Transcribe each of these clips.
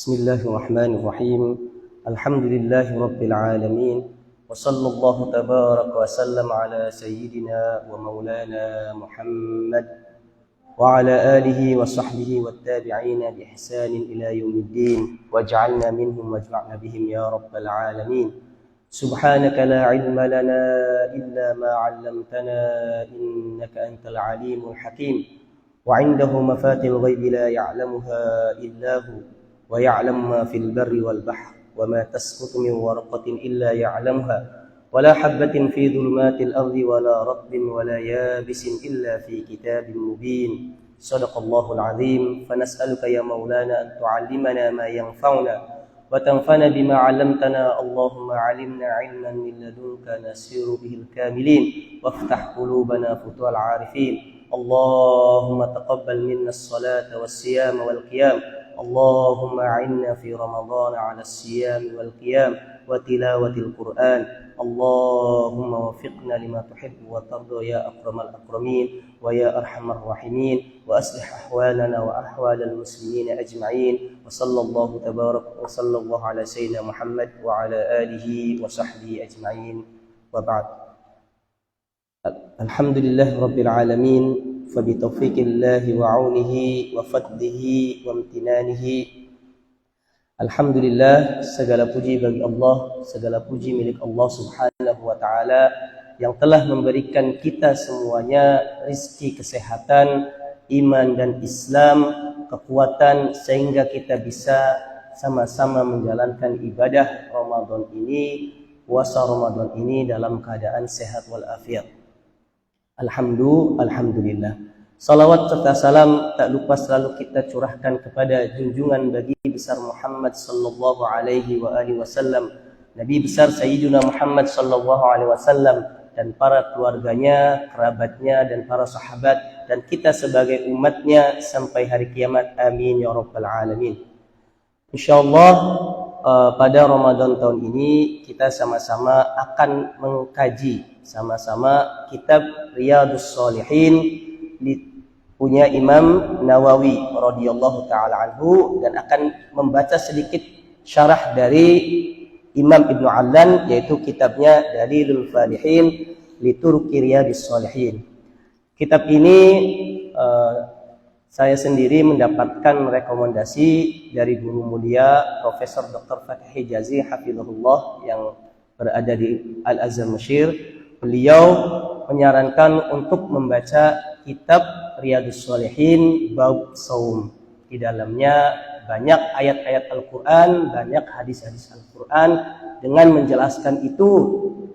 بسم الله الرحمن الرحيم الحمد لله رب العالمين وصلى الله تبارك وسلم على سيدنا ومولانا محمد وعلى آله وصحبه والتابعين بإحسان إلى يوم الدين واجعلنا منهم واجمعنا بهم يا رب العالمين سبحانك لا علم لنا إلا ما علمتنا إنك أنت العليم الحكيم وعنده مفاتن الغيب لا يعلمها إلا هو ويعلم ما في البر والبحر وما تسقط من ورقة إلا يعلمها ولا حبة في ظلمات الأرض ولا رطب ولا يابس إلا في كتاب مبين صدق الله العظيم فنسألك يا مولانا أن تعلمنا ما ينفعنا وتنفعنا بما علمتنا اللهم علمنا علما من لدنك نسير به الكاملين وافتح قلوبنا فتوح العارفين اللهم تقبل منا الصلاة والصيام والقيام اللهم أعنا في رمضان على الصيام والقيام وتلاوة القرآن اللهم وفقنا لما تحب وترضى يا أكرم الأكرمين ويا أرحم الراحمين وأصلح أحوالنا وأحوال المسلمين أجمعين وصلى الله تبارك وصلى الله على سيدنا محمد وعلى آله وصحبه أجمعين وبعد الحمد لله رب العالمين فبتوفيق الله وعونه وفضله وامتنانه Alhamdulillah, segala puji bagi Allah, segala puji milik Allah Subhanahu wa Ta'ala yang telah memberikan kita semuanya rizki, kesehatan, iman dan Islam, kekuatan sehingga kita bisa sama-sama menjalankan ibadah Ramadan ini, puasa Ramadan ini dalam keadaan sehat walafiat. Alhamdulillah. Salawat serta salam tak lupa selalu kita curahkan kepada junjungan bagi besar Muhammad sallallahu alaihi wasallam, Nabi besar Sayyidina Muhammad sallallahu alaihi wasallam dan para keluarganya, kerabatnya dan para sahabat dan kita sebagai umatnya sampai hari kiamat. Amin ya rabbal alamin. Insyaallah pada Ramadan tahun ini kita sama-sama akan mengkaji sama-sama kitab Riyadhus Shalihin punya Imam Nawawi radhiyallahu taala anhu dan akan membaca sedikit syarah dari Imam Ibnu Allan yaitu kitabnya Dalilul Falihin li Turuqi Riyadhis Shalihin. Kitab ini saya sendiri mendapatkan rekomendasi dari guru mulia Profesor Dr. Fatih Hijazi hafizahullah yang berada di Al-Azhar Mesir. Beliau menyarankan untuk membaca kitab Riyadhus Shalihin bab saum. Di dalamnya banyak ayat-ayat Al-Quran, banyak hadis-hadis Al-Quran dengan menjelaskan itu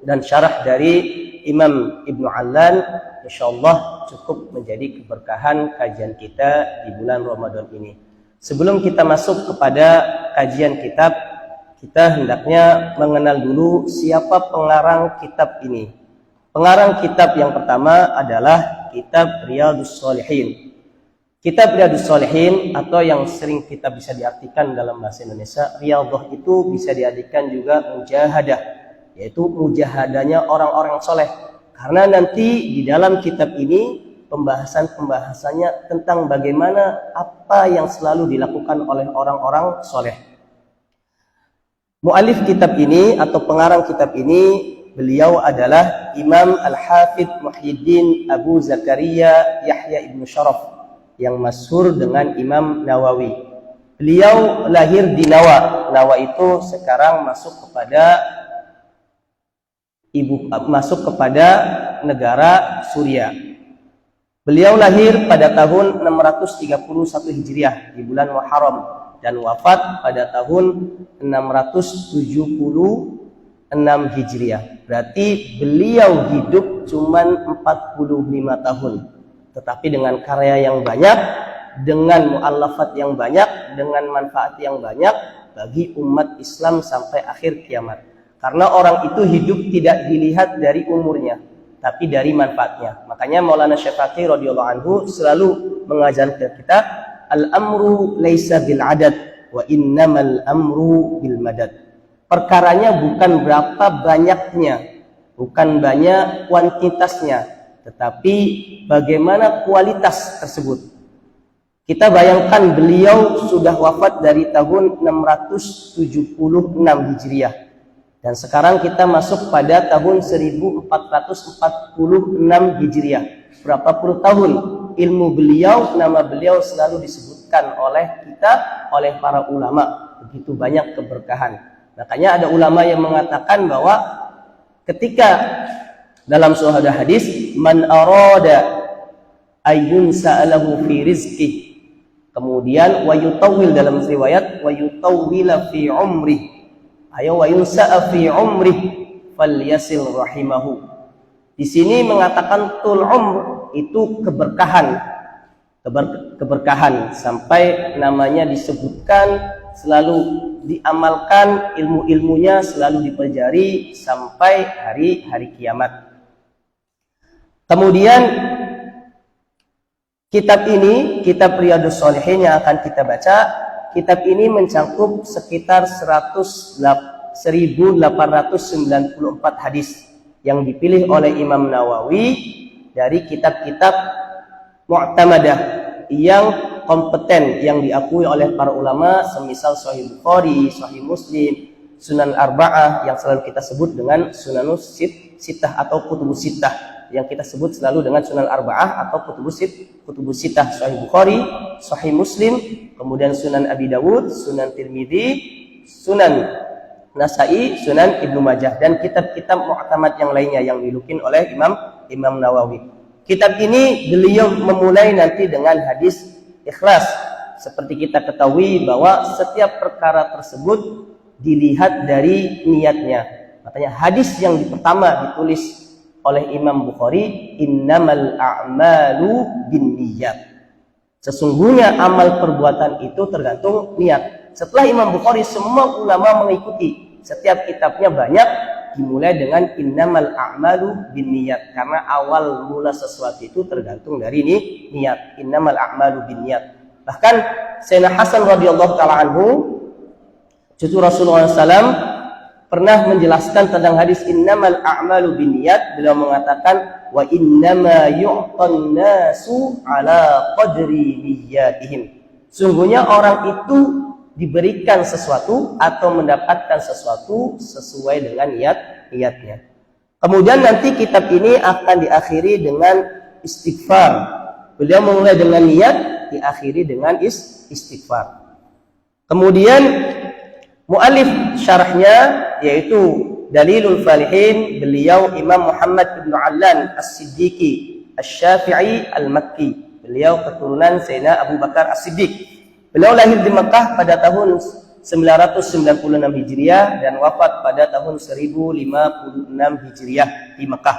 dan syarah dari Imam Ibnu Allan insyaallah cukup menjadi keberkahan kajian kita di bulan Ramadan ini. Sebelum kita masuk kepada kajian kitab, kita hendaknya mengenal dulu siapa pengarang kitab ini. Pengarang kitab yang pertama adalah kitab Riyadhus Shalihin. Kitab Riyadhus Shalihin atau yang sering kita bisa diartikan dalam bahasa Indonesia, Riyadhah itu bisa diartikan juga mujahadah, yaitu mujahadahnya orang-orang soleh. Karena nanti di dalam kitab ini pembahasannya tentang bagaimana apa yang selalu dilakukan oleh orang-orang soleh. Mu'alif kitab ini atau pengarang kitab ini beliau adalah Imam Al-Hafidh Muhyiddin Abu Zakaria Yahya Ibn Sharaf yang masyhur dengan Imam Nawawi. Beliau lahir di Nawa. Nawa itu sekarang masuk kepada negara Suriah. Beliau lahir pada tahun 631 Hijriah di bulan Muharram dan wafat pada tahun 676 Hijriah. Berarti beliau hidup cuman 45 tahun. Tetapi dengan karya yang banyak, dengan mu'allafat yang banyak, dengan manfaat yang banyak bagi umat Islam sampai akhir kiamat. Karena orang itu hidup tidak dilihat dari umurnya, tapi dari manfaatnya. Makanya Maulana Syafi'i radhiyallahu anhu selalu mengajarkan kita, al-amru laisa bil adad wa innamal amru bil madad. Perkaranya bukan berapa banyaknya, bukan banyak kuantitasnya, tetapi bagaimana kualitas tersebut. Kita bayangkan beliau sudah wafat dari tahun 676 Hijriah. Dan sekarang kita masuk pada tahun 1446 Hijriah. Berapa puluh tahun ilmu beliau, nama beliau selalu disebutkan oleh kita, oleh para ulama. Begitu banyak keberkahan. Makanya ada ulama yang mengatakan bahwa ketika dalam suatu hadis, man arada ayyun sa'alahu fi rizqih, kemudian wa yutawwil dalam riwayat wa yutawwila fi umrih, ayo wa yunsa'a fi umrih falyasil rahimahu. Di sini mengatakan tul umr itu keberkahan, keberkahan sampai namanya disebutkan, selalu diamalkan, ilmu-ilmunya selalu dipelajari sampai hari kiamat. Kemudian kitab ini, kitab Riyadhus Shalihin yang akan kita baca, kitab ini mencakup sekitar 1894 hadis yang dipilih oleh Imam Nawawi dari kitab-kitab mu'tamadah yang kompeten, yang diakui oleh para ulama, semisal Sahih Bukhari, Sahih Muslim, Sunan Arba'ah yang selalu kita sebut dengan Sunanus Sittah atau Kutubus Sittah, yang kita sebut selalu dengan Sunan Arba'ah atau Kutubus Sittah, Sahih Bukhari, Sahih Muslim, kemudian Sunan Abi Dawud, Sunan Tirmidzi, Sunan Nasai, Sunan Ibnu Majah, dan kitab-kitab mu'tamad yang lainnya yang dilukis oleh Imam Nawawi. Kitab ini beliau memulai nanti dengan hadis ikhlas. Seperti kita ketahui bahwa setiap perkara tersebut dilihat dari niatnya. Makanya hadis yang pertama ditulis oleh Imam Bukhari, innamal a'malu binniyat. Sesungguhnya amal perbuatan itu tergantung niat. Setelah Imam Bukhari, semua ulama mengikuti. Setiap kitabnya banyak dimulai dengan innamal a'malu binniyat, karena awal mula sesuatu itu tergantung dari niat. Innamal a'malu binniyat. Bahkan Sayyidina Hasan radhiyallahu taala anhu, cucu Rasulullah SAW, pernah menjelaskan tentang hadis innamal a'malu binniyat. Beliau mengatakan wa innama yu'tan nasu ala qadri niyyatihim. Sungguhnya orang itu diberikan sesuatu atau mendapatkan sesuatu sesuai dengan niatnya. Kemudian nanti kitab ini akan diakhiri dengan istighfar. Beliau memulai dengan niat, diakhiri dengan istighfar. Kemudian mu'alif syarahnya yaitu Dalilul Falihin, beliau Imam Muhammad bin Allan As-Siddiqi Asy-Syafi'i Al-Makki. Beliau keturunan Sayyidina Abu Bakar As-Siddiq. Beliau lahir di Mekah pada tahun 996 Hijriah dan wafat pada tahun 1056 Hijriah di Mekah.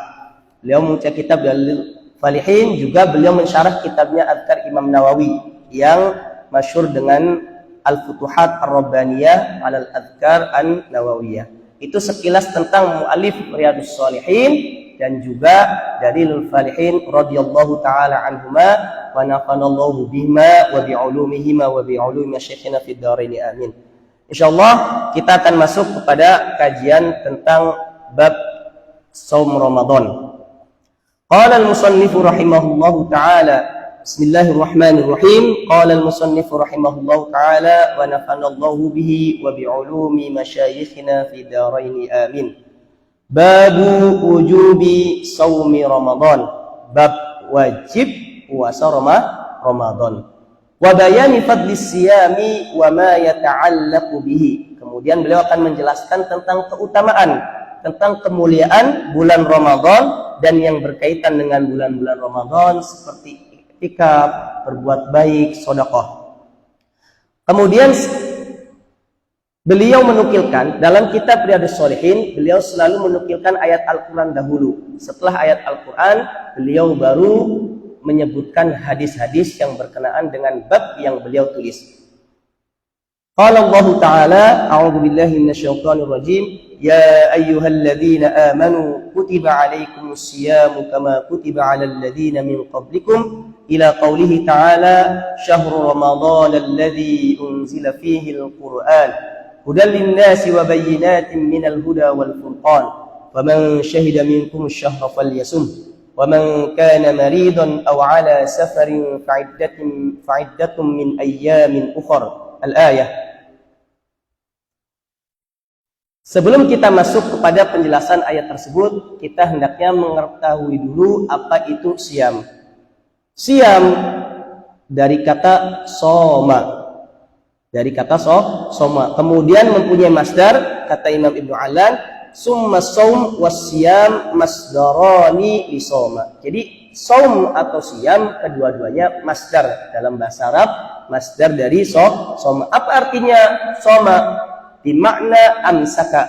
Beliau mengucap kitab Dalil Falihin, juga beliau mensyarah kitabnya Adhkar Imam Nawawi yang masyhur dengan Al-Futuhat Ar-Rabbaniyah Alal Adhkar An-Nawawiyah. Itu sekilas tentang mu'alif Riyadhus Shalihin dan juga Dalilul Falihin radhiyallahu taala anhuma wa nafanallahu bihima wa bi'ulumihima wa bi'ulumi masyayikhina fid dharain amin. Insyaallah kita akan masuk kepada kajian tentang bab saum Ramadan. Qala al-musannif rahimahullahu taala, Bismillahirrahmanirrahim. Qala al-musannif rahimahullahu taala wa nafanallahu bihi wa bi'ulumi masyayikhina fid dharain amin. Babu wujubi saumi Ramadan, bab wajib puasa Ramadan. Wa bayani fadlis siyami wa ma yata'allaqu bihi. Kemudian beliau akan menjelaskan tentang keutamaan, tentang kemuliaan bulan Ramadan dan yang berkaitan dengan bulan-bulan Ramadan seperti iktikaf, berbuat baik, sedekah. Kemudian beliau menukilkan dalam kitab Riyadhus Shalihin, beliau selalu menukilkan ayat Al-Quran dahulu. Setelah ayat Al-Quran, beliau baru menyebutkan hadis-hadis yang berkenaan dengan bab yang beliau tulis. Qala Allah Ta'ala, a'udzu billahi minasyaitonir rajim, ya ayyuhalladzina amanu kutiba 'alaikumus syiyamu kama kutiba 'alal ladzina min qablikum ila qaulihi ta'ala syahrul ramadhanal ladzi unzila fihi al-Qur'an hudan lin-nasi wa bayyinatin minal huda wal furqan faman syahida minkum asy-syahra falyasum. ومن كان مريضا أو على سفر فعدة من أيام أخر الآية. Sebelum kita masuk kepada penjelasan ayat tersebut, kita hendaknya mengetahui dulu apa itu siam. Siam dari kata soma. Dari kata soma. Kemudian mempunyai masdar, kata Imam Ibnu Alan, summa saum wasyam masdarani li soma. Jadi saum atau siam kedua-duanya masdar dalam bahasa Arab, masdar dari soma. Apa artinya soma? Bimakna amsaka,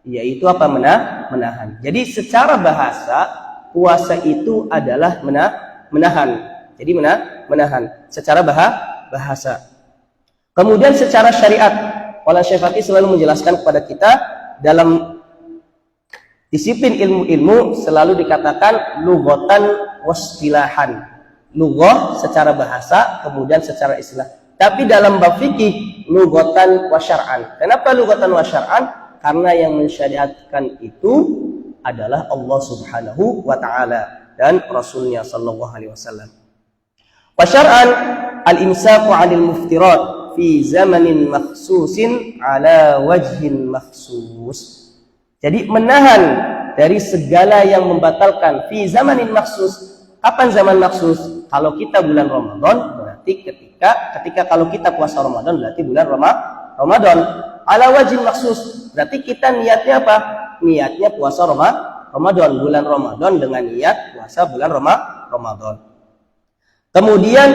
yaitu apa? Menahan. Jadi secara bahasa puasa itu adalah menahan. Jadi menahan secara bahasa. Kemudian secara syariat, Maulana Syekh Fakih selalu menjelaskan kepada kita dalam disiplin ilmu-ilmu selalu dikatakan lughatan wastilahan. Lughah secara bahasa, kemudian secara istilah. Tapi dalam bab fikih lughatan wa syar'an. Kenapa lughatan wa syar'an? Karena yang mensyariatkan itu adalah Allah Subhanahu wa taala dan Rasulnya sallallahu alaihi wasallam. Wa syar'an al-imsaku 'anil muftirat fi zamanin makhsusin ala wajhin makhsus. Jadi menahan dari segala yang membatalkan fi zamanin makhsus. Kapan zaman makhsus? Kalau kita bulan Ramadan berarti ketika kalau kita puasa Ramadan berarti bulan Ramadan. Ala wajhin makhsus berarti kita niatnya apa? Niatnya puasa Ramadan, bulan Ramadan dengan niat puasa bulan Ramadan. Kemudian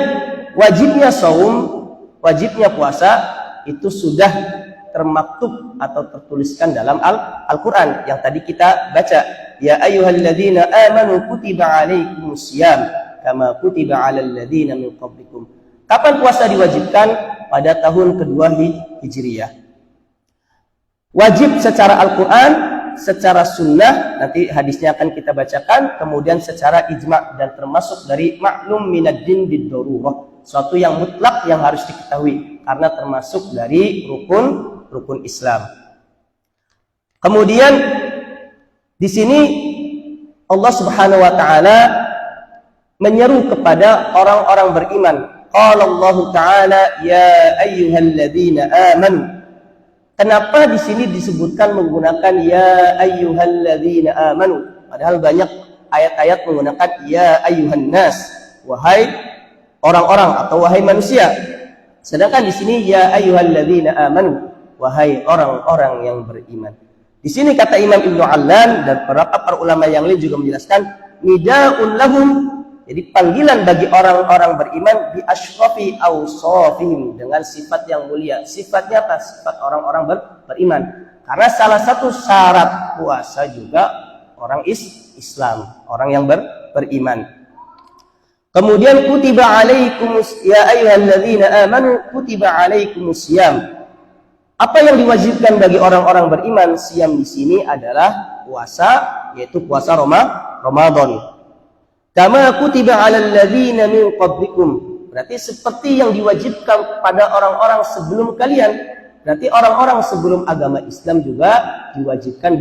wajibnya saum, wajibnya puasa itu sudah termaktub atau tertuliskan dalam Al-Quran yang tadi kita baca. Ya ayyuhalladzina amanu kutiba alaikumusiyam kama kutiba alal ladzina min qablikum. Kapan puasa diwajibkan? Pada tahun kedua Hijriyah. Wajib secara Al-Quran, secara sunnah, nanti hadisnya akan kita bacakan, kemudian secara ijma' dan termasuk dari maklum minad din bid-darurah, suatu yang mutlak yang harus diketahui karena termasuk dari rukun Islam. Kemudian di sini Allah Subhanahu wa taala menyeru kepada orang-orang beriman. Qala Allah taala ya ayyuhalladzina amanu. Kenapa di sini disebutkan menggunakan ya ayyuhalladzina amanu? Padahal banyak ayat-ayat menggunakan ya ayyuhan nas, wahai orang-orang atau wahai manusia. Sedangkan di sini ya ayyuhalladzina amanu, wahai orang-orang yang beriman. Di sini kata Imam Ibnu Alan dan beberapa para ulama yang lain juga menjelaskan nida'un lahum. Jadi panggilan bagi orang-orang beriman bi asyrafil awsafihim, dengan sifat yang mulia. Sifatnya apa? Sifat orang-orang beriman. Karena salah satu syarat puasa juga orang Islam, orang yang beriman. Kemudian kutiba alaikumus ya ayyuhalladzina amanu kutiba alaikumusiyam. Apa yang diwajibkan bagi orang-orang beriman? Siam di sini adalah puasa, yaitu puasa Ramadan. Kama kutiba 'alal ladzina min qablikum. Berarti seperti yang diwajibkan kepada orang-orang sebelum kalian. Berarti orang-orang sebelum agama Islam juga diwajibkan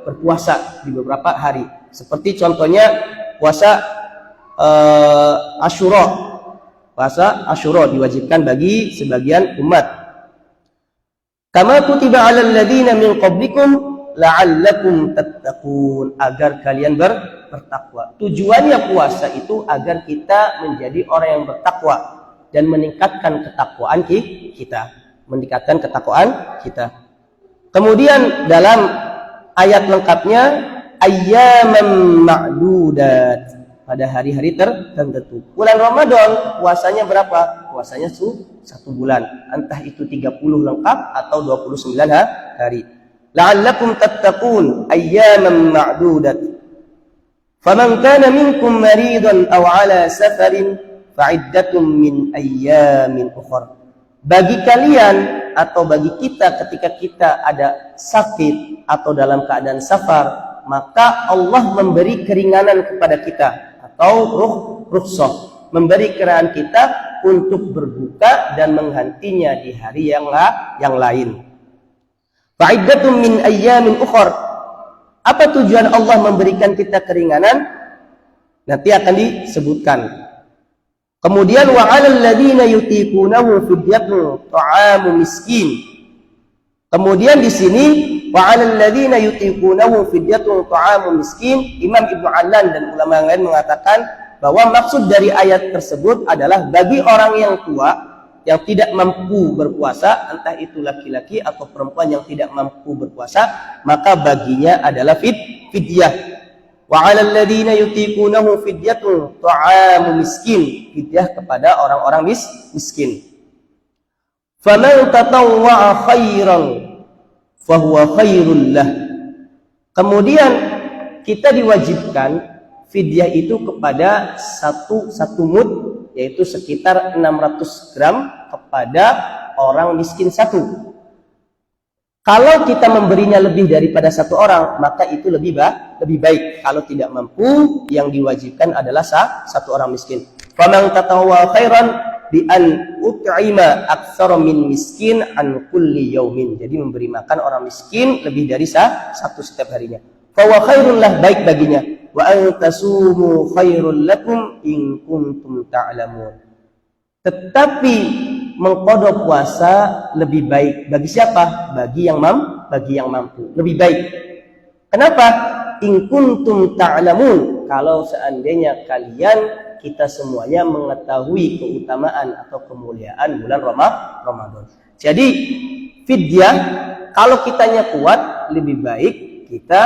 berpuasa di beberapa hari. Seperti contohnya puasa Asyura. Puasa Asyura diwajibkan bagi sebagian umat. Kama kutiba 'alal ladzina min qablikum la'allakum tattaqun, agar kalian bertakwa. Tujuannya puasa itu agar kita menjadi orang yang bertakwa dan meningkatkan ketakwaan kita. Kemudian dalam ayat lengkapnya ayyaman ma'dudat, pada hari-hari tertentu. Bulan Ramadan puasanya berapa? Puasanya 1 bulan. Entah itu 30 lengkap atau 29 hari. La'allakum tattaqun ayyaman ma'dudat. Faman kana minkum maridan aw 'ala safarin fa'iddatun min ayyamin ukhra. Bagi kalian atau bagi kita ketika kita ada sakit atau dalam keadaan safar, maka Allah memberi keringanan kepada kita atau rukhsah, memberi keringanan kita untuk berbuka dan menggantinya di hari yang lain. Fa'iddatun min ayyamin ukhra. Apa tujuan Allah memberikan kita keringanan? Nanti akan disebutkan. Kemudian wa 'alal ladzina yutiqunahu fidyatun ta'amu miskin. Kemudian di sini wa 'alal ladzina yutiqunahu fidyatun ta'amu miskin, Imam Ibnu Adlan dan ulama yang lain mengatakan bahwa maksud dari ayat tersebut adalah bagi orang yang tua yang tidak mampu berpuasa, entah itu laki-laki atau perempuan yang tidak mampu berpuasa, maka baginya adalah fidyah. Wa 'alal ladzina yutiqunahu fidyatun ta'amu miskin, fidyah kepada orang-orang miskin. Faman tatawwa'a khairan fahuwa khairul lah. Kemudian kita diwajibkan fidyah itu kepada satu mud, yaitu sekitar 600 gram kepada orang miskin satu. Kalau kita memberinya lebih daripada satu orang, maka itu lebih baik. Kalau tidak mampu, yang diwajibkan adalah satu orang miskin. Faman tatawwa khairan bi an ut'ima aktsara min miskin an kulli yaumin. Jadi memberi makan orang miskin lebih dari satu setiap harinya. Fa huwa khairul lah, baik baginya. Wa an tasumu khairul lakum in kuntum ta'lamun. Tetapi mengqada puasa lebih baik bagi siapa? Bagi yang mampu. Lebih baik. Kenapa? In kuntum ta'lamun. Kalau seandainya kalian, kita semuanya mengetahui keutamaan atau kemuliaan bulan Ramadan. Jadi fidyah, kalau kitanya kuat, lebih baik kita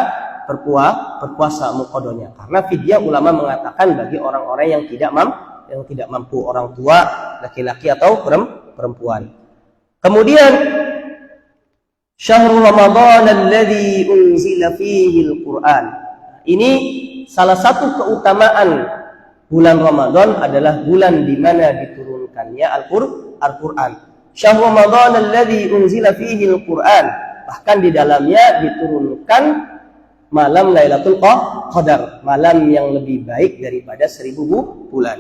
berpuasa muqadonya. Karena fidyah ulama mengatakan bagi orang-orang yang tidak mampu, orang tua, laki-laki atau perempuan. Kemudian syahrul Ramadan alladzi unzila fihi al-Qur'an. Ini salah satu keutamaan bulan Ramadan adalah bulan di mana diturunkannya Al-Qur'an. Syahrul Ramadan alladzi unzila fihi al-Qur'an. Bahkan di dalamnya diturunkan malam Lailatul Qadar, malam yang lebih baik daripada 1000 bulan.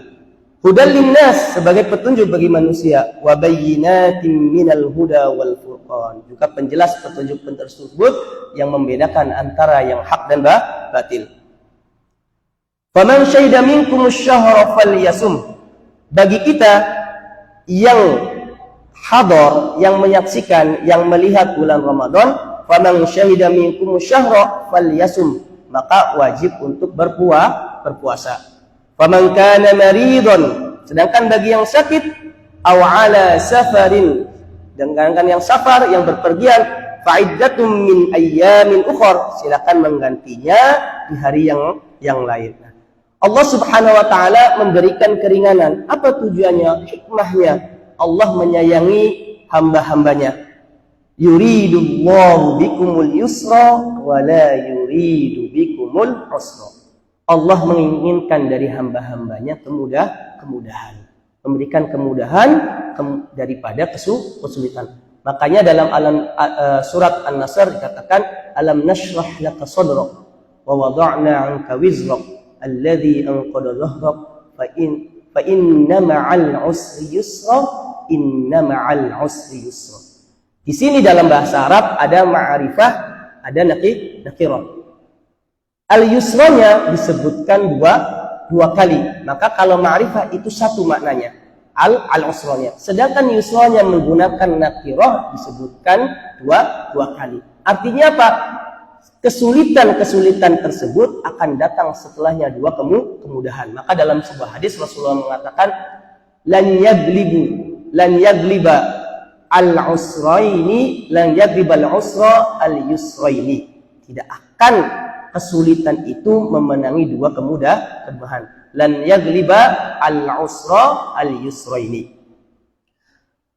Hudal linnas, sebagai petunjuk bagi manusia, wa bayyinatin minal huda wal furqan, juga penjelas petunjuk tersebut yang membedakan antara yang hak dan batil. Faman syahida minkumus syahra falyasum. Bagi kita yang hadar, yang menyaksikan, yang melihat bulan Ramadan, faman syahida minkumus syahra falyasum, maka wajib untuk berpuasa. Faman kana maridun, sedangkan bagi yang sakit, aw ala safarin, sedangkan yang safar, yang berpergian, fa'iddatum min ayyamin ukhra, silakan menggantinya di hari yang lain. Allah Subhanahu wa taala memberikan keringanan. Apa tujuannya? Hikmahnya. Allah menyayangi hamba-hambanya. Yuridullahu bikumul yusra wa la yuridu bikumul usra. Allah menginginkan dari hamba-hambanya kemudahan, memberikan kemudahan daripada kesulitan. Makanya dalam surat An-Nasr dikatakan, alam nashrah laka sadrak wa wada'na 'anka wizrak alladhi anqadha dhahrak fa inna ma'al usri yusra, inna ma'al usri yusra. Di sini dalam bahasa Arab ada ma'rifah, ada nakirah. Al-yusranya disebutkan dua kali. Maka kalau ma'rifah itu satu maknanya. Al-usranya. Sedangkan yusranya menggunakan nakirah disebutkan dua kali. Artinya apa? Kesulitan-kesulitan tersebut akan datang setelahnya dua kemudahan. Maka dalam sebuah hadis Rasulullah mengatakan, lan yagliba al-usraini, lan yagliba al-usra al-yusraini. Tidak akan kesulitan itu memenangi dua kemudahan. Lan yagliba al-usra al-yusraini.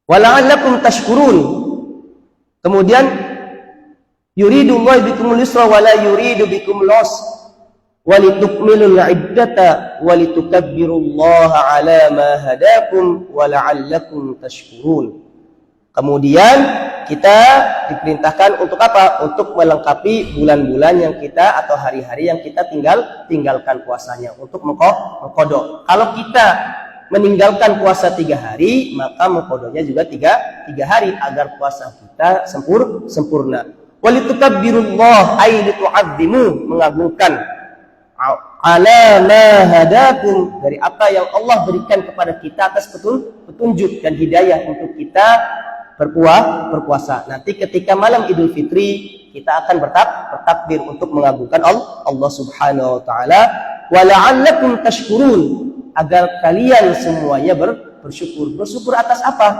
Wala'allakum tashkurun. Kemudian yuridullahu bikumul yusra wa la yuridu bikumul usra walitukmilul iddata walitukabbirullaha ala ma hadakum wa la'allakum tashkurun. Kemudian kita diperintahkan untuk apa? Untuk melengkapi bulan-bulan yang kita atau hari-hari yang kita tinggalkan puasanya, untuk mengqadha. Kalau kita meninggalkan puasa 3 hari, maka mengqadhanya juga 3 hari agar puasa kita sempurna. Walitukabbirullaha ay litu'azzimu, mengagungkan ala ma hadakum, dari apa yang Allah berikan kepada kita atas petunjuk dan hidayah untuk kita berpuasa. Nanti ketika malam Idul Fitri kita akan bertakbir untuk mengagungkan Allah Subhanahu wa taala. Wa la'allakum tashkurun, agar kalian semuanya bersyukur. Bersyukur atas apa?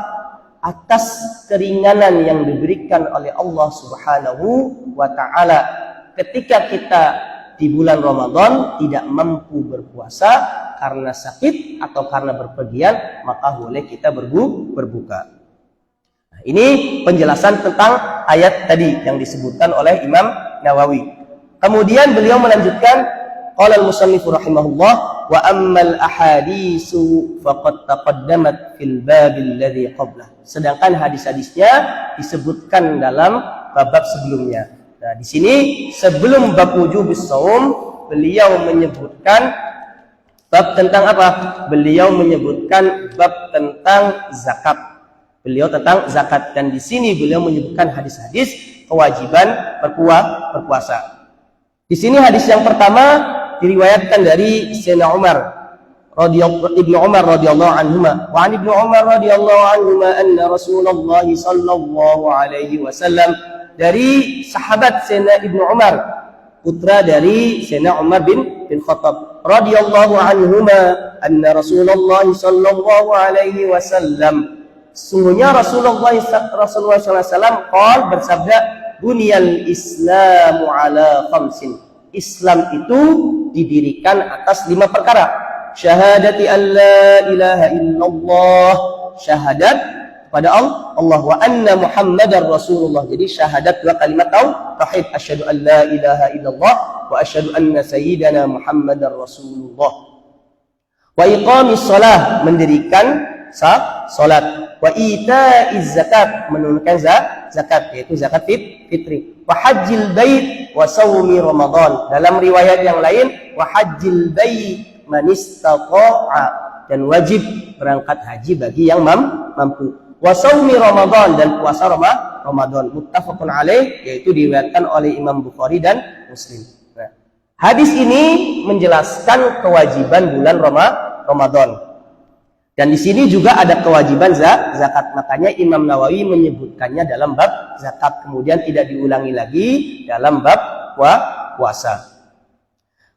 Atas keringanan yang diberikan oleh Allah Subhanahu wa taala. Ketika kita di bulan Ramadan tidak mampu berpuasa karena sakit atau karena berpergian, maka boleh kita berbuka. Nah, ini penjelasan tentang ayat tadi yang disebutkan oleh Imam Nawawi. Kemudian beliau melanjutkan, qala al-musannif rahimahullah, wa ammal ahadisu faqad taqaddamat fil babil ladzi qablah. Sedangkan hadis-hadisnya disebutkan dalam bab sebelumnya. Nah, di sini sebelum bab wujubus shaum, beliau menyebutkan bab tentang apa? Beliau menyebutkan bab tentang zakat. Beliau tentang zakat, dan di sini beliau menyebutkan hadis-hadis kewajiban berpuasa. Di sini hadis yang pertama diriwayatkan dari Sayyidina Ibnu Umar radhiyallahu anhuma. Wa an Ibnu Umar radhiyallahu anhuma anna Rasulullah sallallahu alaihi wasallam, dari sahabat Sayyidina Ibnu Umar, putra dari Sayyidina Umar bin Khattab radhiyallahu anhuma, anna Rasulullah sallallahu alaihi wasallam, sungguhnya Rasulullah sallallahu alaihi wasallam bersabda, buniyal Islamu ala khamsin. Islam itu didirikan atas 5 perkara. Syahadati an la ilaha illallah, syahadat kepada Allah, wa anna Muhammadar Rasulullah. Jadi syahadat 2 kalimat tauhid, asyhadu an la ilaha illallah wa asyhadu anna sayyidana Muhammadar Rasulullah. Wa iqamis shalah, mendirikan salat. Wa itaiz zakat, menunaikan zakat, yaitu zakat fitri. Wa hajjil bait wa shaumi Ramadan. Dalam riwayat yang lain, wa hajjil bait man istata'a, dan wajib berangkat haji bagi yang mampu. Wa shaumi Ramadan, dan puasa Ramadan. Muttafaqun alaih, yaitu diriwayatkan oleh Imam Bukhari dan Muslim. Nah, hadis ini menjelaskan kewajiban bulan Ramadan. Dan di sini juga ada kewajiban zakat. Makanya Imam Nawawi menyebutkannya dalam bab zakat, kemudian tidak diulangi lagi dalam bab puasa.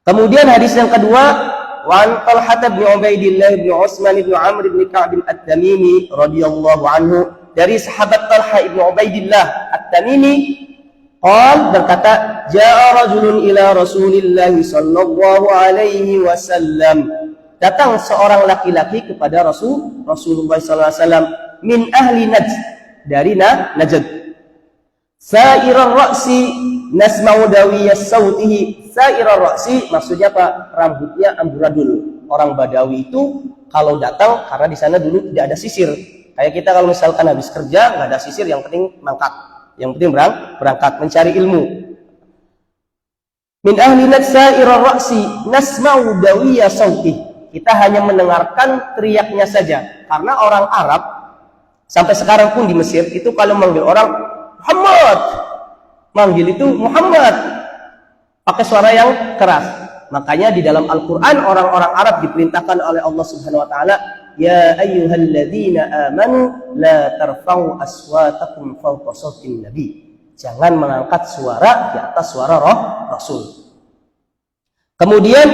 Kemudian hadis yang kedua, wan Talhah bin Ubaidillah bin Utsman bin Amr bin Ka'b at-Tamimi radhiyallahu anhu, dari sahabat Talhah bin Ubaidillah at-Tamimi berkata, jaa rajulun ila Rasulillah sallallahu alaihi wasallam, datang seorang laki-laki kepada Rasulullah sallallahu alaihi wasallam, min ahli Najd, dari Najd. Sa'irar ra'si nasma'u dawiyas sautihi. Sa'irar ra'si maksudnya apa? Rambutnya amburadul. Orang Badawi itu kalau datang, karena di sana dulu tidak ada sisir. Kayak kita kalau misalkan habis kerja nggak ada sisir, yang penting mangkat, yang penting berangkat mencari ilmu. Min ahli Najd sa'irar ra'si nasma'u dawiyas sautihi. Kita hanya mendengarkan teriaknya saja. Karena orang Arab sampai sekarang pun di Mesir itu kalau manggil orang Muhammad, manggil itu Muhammad pakai suara yang keras. Makanya di dalam Al-Quran orang-orang Arab diperintahkan oleh Allah Subhanahu Wa Taala, ya ayyuhalladzina amanu la tarfa'u aswatakum fawqa sautin nabi. Jangan mengangkat suara di atas suara Rasul. Kemudian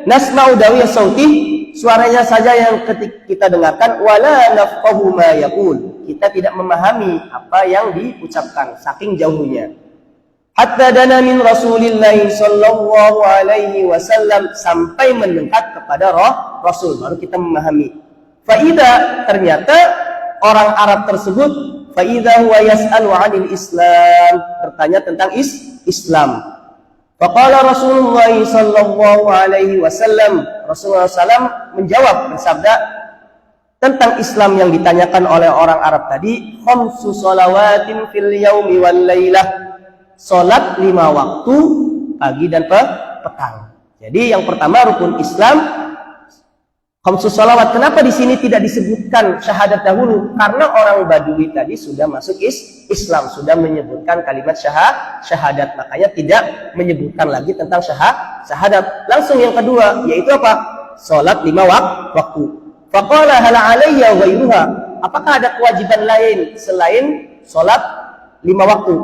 nasma'u dawiyas sauti, suaranya saja yang ketika kita dengarkan, wala nafqahu ma yaqul, kita tidak memahami apa yang diucapkan saking jauhnya. Hatta dana min Rasulillah sallallahu alaihi wasallam, sampai mendekat kepada Rasul baru kita memahami. Faida, ternyata orang Arab tersebut, faida huwa yas'alu 'anil Islam, bertanya tentang Islam. Faqala Rasulullah sallallahu alaihi wasallam, Rasulullah SAW menjawab bersabda tentang Islam yang ditanyakan oleh orang Arab tadi, khamsu shalawatin fil yaumi wal lailah, salat 5 waktu pagi dan petang. Jadi yang pertama rukun Islam Khamsus sholawat. Kenapa di sini tidak disebutkan syahadat dahulu? Karena orang Badui tadi sudah masuk Islam, sudah menyebutkan kalimat syahadat. Makanya tidak menyebutkan lagi tentang syahadat. Langsung yang kedua, yaitu apa? Sholat 5 waktu. Faqala hal alayya ghairuha. Apakah ada kewajiban lain selain sholat 5 waktu?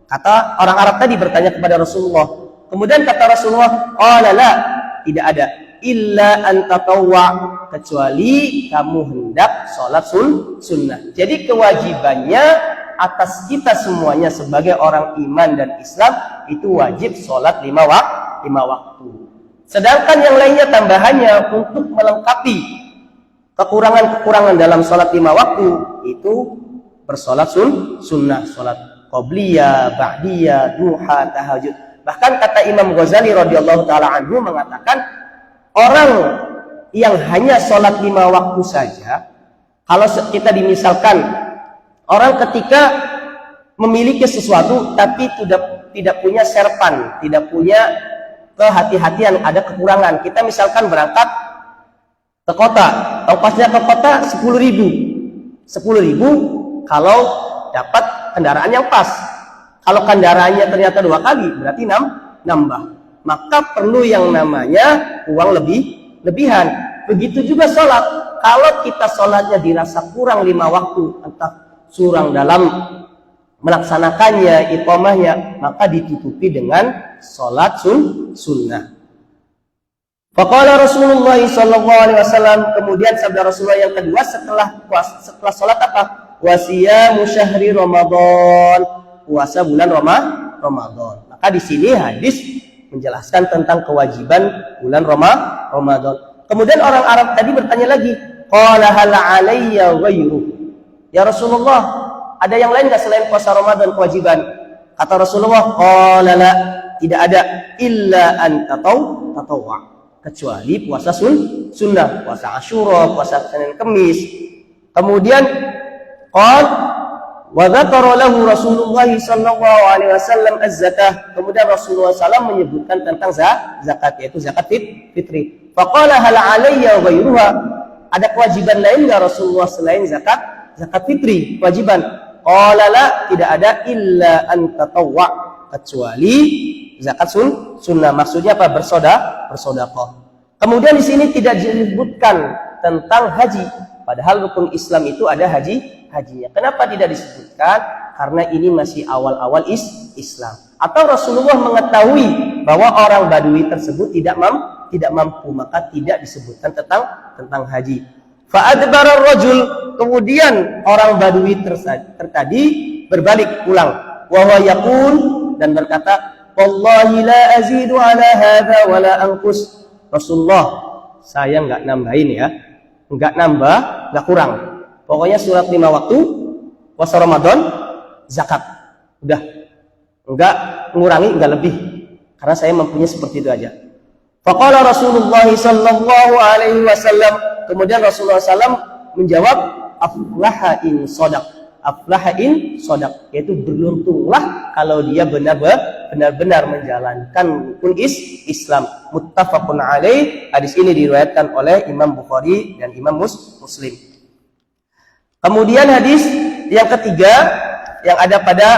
Kata orang Arab tadi bertanya kepada Rasulullah. Kemudian kata Rasulullah, qala la, tidak ada. Illa an tatawwa, kecuali kamu hendak sholat sunnah. Jadi kewajibannya atas kita semuanya sebagai orang iman dan Islam itu wajib sholat 5 waktu. Sedangkan yang lainnya tambahannya untuk melengkapi kekurangan-kekurangan dalam sholat 5 waktu itu bersolat sunnah, sholat qobliyah, ba'diyah, duha, tahajud. Bahkan kata Imam Ghazali radhiyallahu taala anhu mengatakan, orang yang hanya sholat 5 waktu saja, kalau kita dimisalkan orang ketika memiliki sesuatu tapi tidak punya serpan, tidak punya kehati-hatian, ada kekurangan. Kita misalkan berangkat ke kota, ongkosnya ke kota 10.000 kalau dapat kendaraan yang pas. Kalau kendaraannya ternyata 2 kali, berarti nambah. Maka perlu yang namanya uang lebihan. Begitu juga sholat. Kalau kita sholatnya dirasa kurang 5 waktu, entah curang dalam melaksanakannya, iqamahnya, maka ditutupi dengan sholat sunnah. Faqala Rasulullah sallallahu alaihi wasallam, kemudian sabda Rasulullah yang kedua setelah sholat apa? Wasiyamu syahri Ramadan, puasa bulan Ramadan. Maka di sini hadis menjelaskan tentang kewajiban bulan Ramadan. Kemudian orang Arab tadi bertanya lagi, qala hal alayya ghairu. Ya Rasulullah, ada yang lain enggak selain puasa Ramadan kewajiban? Kata Rasulullah, qala la, tidak ada, illa an tatawwa, kecuali puasa sunnah, puasa Asyura, puasa Senin Kamis. Kemudian qala wa dzakara lahu Rasulullah sallallahu alaihi wasallam az-zakah. Kemudian Rasulullah SAW menyebutkan tentang zakat, yaitu zakat fitri. Faqala hal alayya ghairuha, ada kewajiban lain enggak Rasulullah selain zakat fitri kewajiban? Qala la, tidak ada, illa an tatawwa, kecuali zakat sunnah. Maksudnya apa? Bersedekah. Kemudian di sini tidak disebutkan tentang haji, padahal rukun Islam itu ada hajinya. Kenapa tidak disebutkan? Karena ini masih awal-awal Islam. Atau Rasulullah mengetahui bahwa orang Badui tersebut tidak mampu, maka tidak disebutkan tentang haji. Fa'adbara rajul, kemudian orang Badui tadi berbalik pulang. Wa huwa yaqul, dan berkata, wallahi la azidu ala hadza wa la anqus. Rasulullah, saya enggak nambahin ya. Enggak nambah, enggak kurang. Pokoknya sholat 5 waktu, puasa Ramadan, zakat. Udah. Enggak mengurangi, enggak lebih. Karena saya mempunyai seperti itu aja. Faqala Rasulullah sallallahu alaihi wasallam, kemudian Rasulullah SAW menjawab, aflaha in shadaq. Aflaha in shadaq, yaitu beruntunglah kalau dia benar-benar menjalankan rukun Islam. Muttafaqun alaih. Hadis ini diriwayatkan oleh Imam Bukhari dan Imam Muslim. Kemudian hadis yang ketiga yang ada pada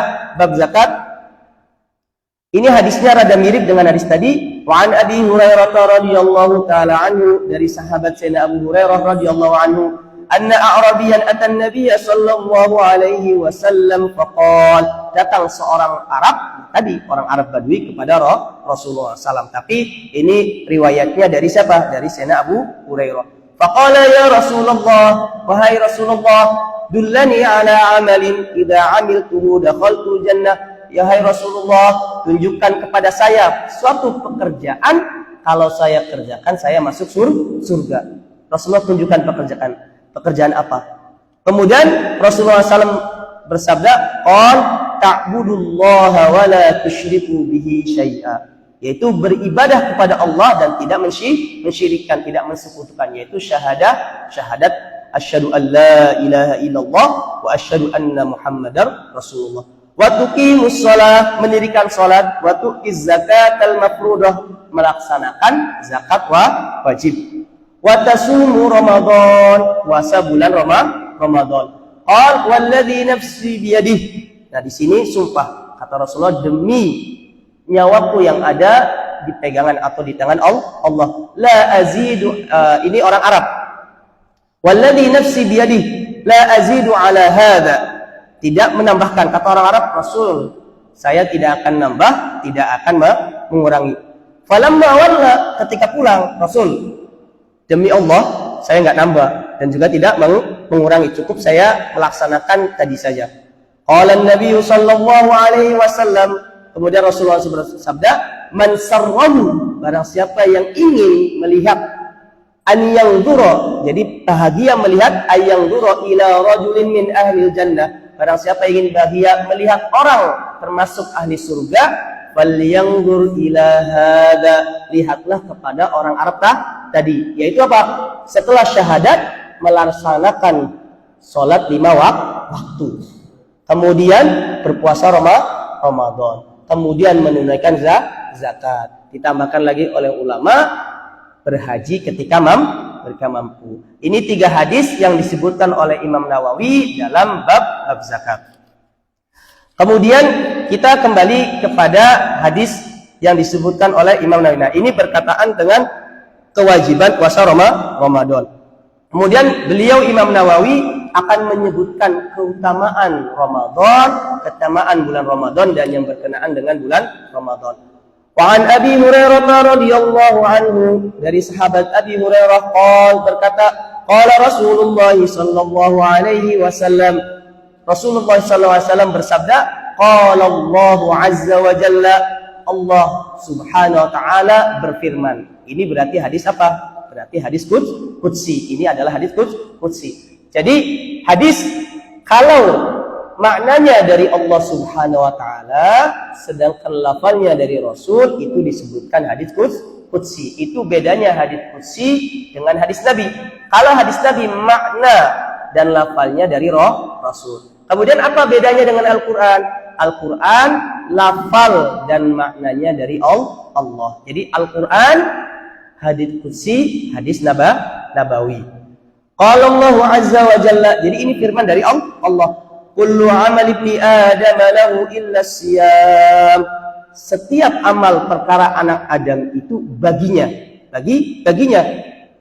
bab zakat, ini hadisnya rada mirip dengan hadis tadi. Wa an Abi Hurairah radhiyallahu taala anhu, dari sahabat Sayyidina Abu Hurairah radhiyallahu anhu, anna a'rabiyan ata an-nabiy sallallahu alaihi wasallam faqala, datang seorang Arab tadi, orang Arab Badui kepada Rasulullah SAW. Tapi ini riwayatnya dari siapa? Dari Sayyidina Abu Hurairah. Faqala ya Rasulullah, wahai Rasulullah, dullani ala amalin idza amiltuhu dakhaltul jannah. Ya hai Rasulullah, tunjukkan kepada saya suatu pekerjaan, kalau saya kerjakan saya masuk surga. Rasulullah tunjukkan pekerjaan apa? Kemudian Rasulullah SAW bersabda, qul ta'budullaha wa la tusyriku bihi syai'a, yaitu beribadah kepada Allah dan tidak mensyirikkan, tidak mensekutukan, yaitu syahadat asyhadu an la ilaha illallah wa asyhadu anna muhammadar rasulullah, wa tuqimus shalah, mendirikan salat, wa tu'iz zakatal mafruḍah, melaksanakan zakat wajib, wa tasumu Ramadan, puasa bulan Ramadan. Qal walladzi nafsi biyadih. Nah, di sini sumpah kata Rasulullah, demi nyawaku yang ada di pegangan atau di tangan Allah, la azidu, ini orang Arab. Walladzi nafsi biyadih la azidu ala hadza. Tidak menambahkan, kata orang Arab, Rasul, saya tidak akan nambah, tidak akan mengurangi. Falamma walla, ketika pulang, Rasul, demi Allah, saya nggak nambah dan juga tidak mengurangi, cukup saya melaksanakan tadi saja. Qala Nabi sallallahu alaihi wasallam, kemudian Rasulullah bersabda, man sarrahu, barang siapa yang ingin melihat an yanzura, jadi bahagia melihat an yanzura ila rajulin min ahli jannah, barang siapa ingin bahagia melihat orang termasuk ahli surga, falyanzur ila hadza, lihatlah kepada orang Arab tadi, yaitu apa? Setelah syahadat melaksanakan sholat 5 waktu, kemudian berpuasa Ramadan, kemudian menunaikan zakat, ditambahkan lagi oleh ulama berhaji ketika mampu. Ini 3 hadis yang disebutkan oleh Imam Nawawi dalam bab zakat. Kemudian kita kembali kepada hadis yang disebutkan oleh Imam Nawawi. Nah, ini berkaitan dengan kewajiban puasa Ramadan. Kemudian beliau Imam Nawawi akan menyebutkan keutamaan Ramadan, keutamaan bulan Ramadan dan yang berkenaan dengan bulan Ramadan. Wa an Abi Hurairah radhiyallahu anhu, dari sahabat Abi Hurairah berkata, qala Rasulullah sallallahu alaihi wasallam, Rasulullah sallallahu alaihi wasallam bersabda, qala Allah azza wa jalla, Allah subhanahu wa ta'ala berfirman. Ini berarti hadis apa? Berarti hadis qudsi. Ini adalah hadis qudsi. Jadi hadis kalau maknanya dari Allah subhanahu wa ta'ala, sedangkan lafalnya dari Rasul, itu disebutkan hadis qudsi. Itu bedanya hadis qudsi dengan hadis Nabi. Kalau hadis Nabi makna dan lafalnya dari Rasul. Kemudian apa bedanya dengan Al-Quran? Al-Quran lafal dan maknanya dari Allah. Jadi Al-Quran hadis qudsi, hadis nabawi. Qala Allah azza wa jalla, jadi ini firman dari Allah. Kullu amal ibni Adam lahu illa siyam. Setiap amal perkara anak Adam itu baginya. Baginya.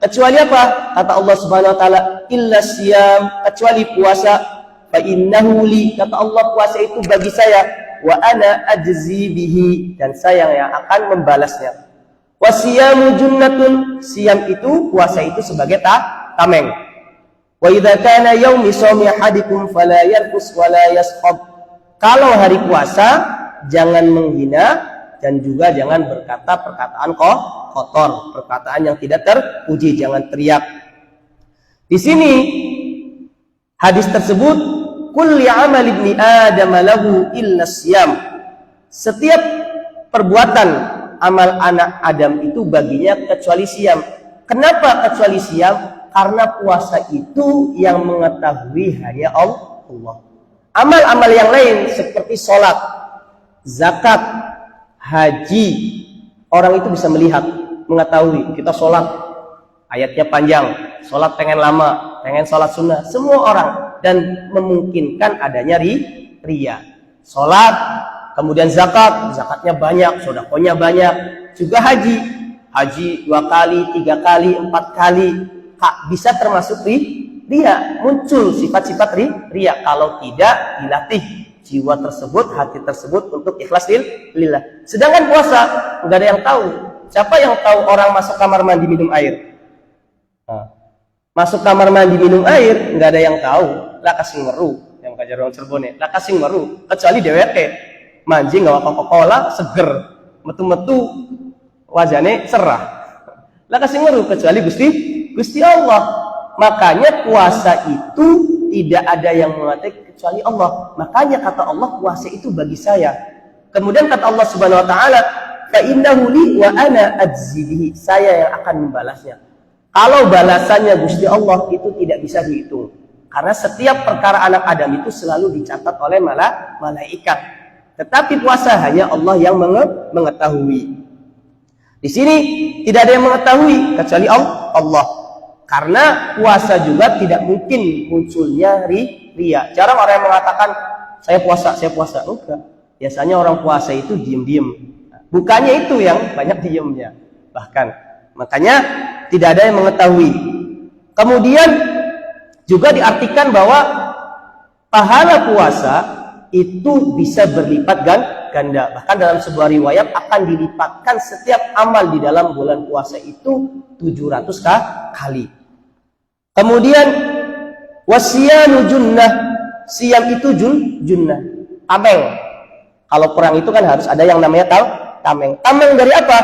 Kecuali apa? Kata Allah Subhanahu wa taala, illa siyam, kecuali puasa. Fa innahu li, kata Allah, puasa itu bagi saya. Wa ana ajzi bihi, dan saya yang akan membalasnya. Wa siyamu junnatun, siyam itu, puasa itu sebagai tameng. Wa idza kana yaumi shaumi ahadikum fala yarfus wala yaskhab. Kalau hari puasa jangan menghina dan juga jangan berkata perkataan kotor, perkataan yang tidak terpuji, jangan teriak. Di sini hadis tersebut, kulli amal ibni Adam lahu illa siyam. Setiap perbuatan amal anak Adam itu baginya kecuali siyam. Kenapa kecuali siyam? Karena puasa itu yang mengetahui hanya Allah. Amal-amal yang lain seperti sholat, zakat, haji, orang itu bisa melihat, mengetahui. Kita sholat, ayatnya panjang, sholat pengen lama, pengen sholat sunnah, semua orang. Dan memungkinkan adanya riya. Sholat, kemudian zakat, zakatnya banyak, sedekahnya banyak. Juga haji 2 kali, 3 kali, 4 kali. Bisa termasuk riya, muncul sifat-sifat riya kalau tidak dilatih jiwa tersebut, hati tersebut untuk ikhlas lillah. Sedangkan puasa nggak ada yang tahu. Siapa yang tahu orang masuk kamar mandi minum air? Masuk kamar mandi minum air nggak ada yang tahu. Lah kasing meru yang kajar orang Cirebon, lah kasing meru kecuali dheweke manjing gawa Coca-Cola seger, metu-metu wajane cerah. Lah kasing meru kecuali Gusti Allah. Makanya puasa itu tidak ada yang mengatakan kecuali Allah. Makanya kata Allah, puasa itu bagi saya. Kemudian kata Allah Subhanahu wa taala, fa innahu li wa ana ajzi bihi, saya yang akan membalasnya. Kalau balasannya Gusti Allah itu tidak bisa dihitung. Karena setiap perkara anak Adam itu selalu dicatat oleh malaikat. Tetapi puasa hanya Allah yang mengetahui. Di sini tidak ada yang mengetahui kecuali Allah. Karena puasa juga tidak mungkin munculnya riya. Jarang orang yang mengatakan saya puasa. Enggak. Biasanya orang puasa itu diem-diem. Bukannya itu yang banyak diemnya. Bahkan makanya tidak ada yang mengetahui. Kemudian juga diartikan bahwa pahala puasa itu bisa berlipat ganda. Bahkan dalam sebuah riwayat akan dilipatkan setiap amal di dalam bulan puasa itu 700 kali. Kemudian wasiyanu junnah, siam itu junnah, tameng. Kalau perang itu kan harus ada yang namanya tameng. Tameng dari apa?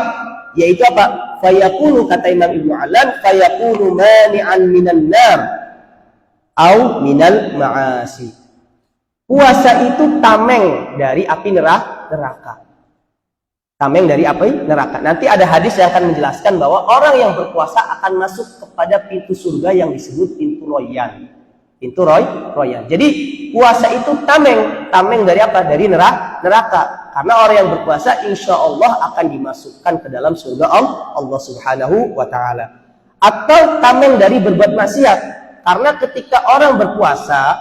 Yaitu apa? Fayakunu, kata Imam Ibnu Alan, fayakunu mani'an minan nar au minal ma'asi. Puasa itu tameng dari api neraka. Tameng dari api neraka. Nanti ada hadis yang akan menjelaskan bahwa orang yang berpuasa akan masuk kepada pintu surga yang disebut pintu Royan. Pintu Royan. Jadi puasa itu tameng dari apa? Dari neraka. Karena orang yang berpuasa insya Allah akan dimasukkan ke dalam surga Allah Subhanahu wa ta'ala. Atau tameng dari berbuat maksiat. Karena ketika orang berpuasa,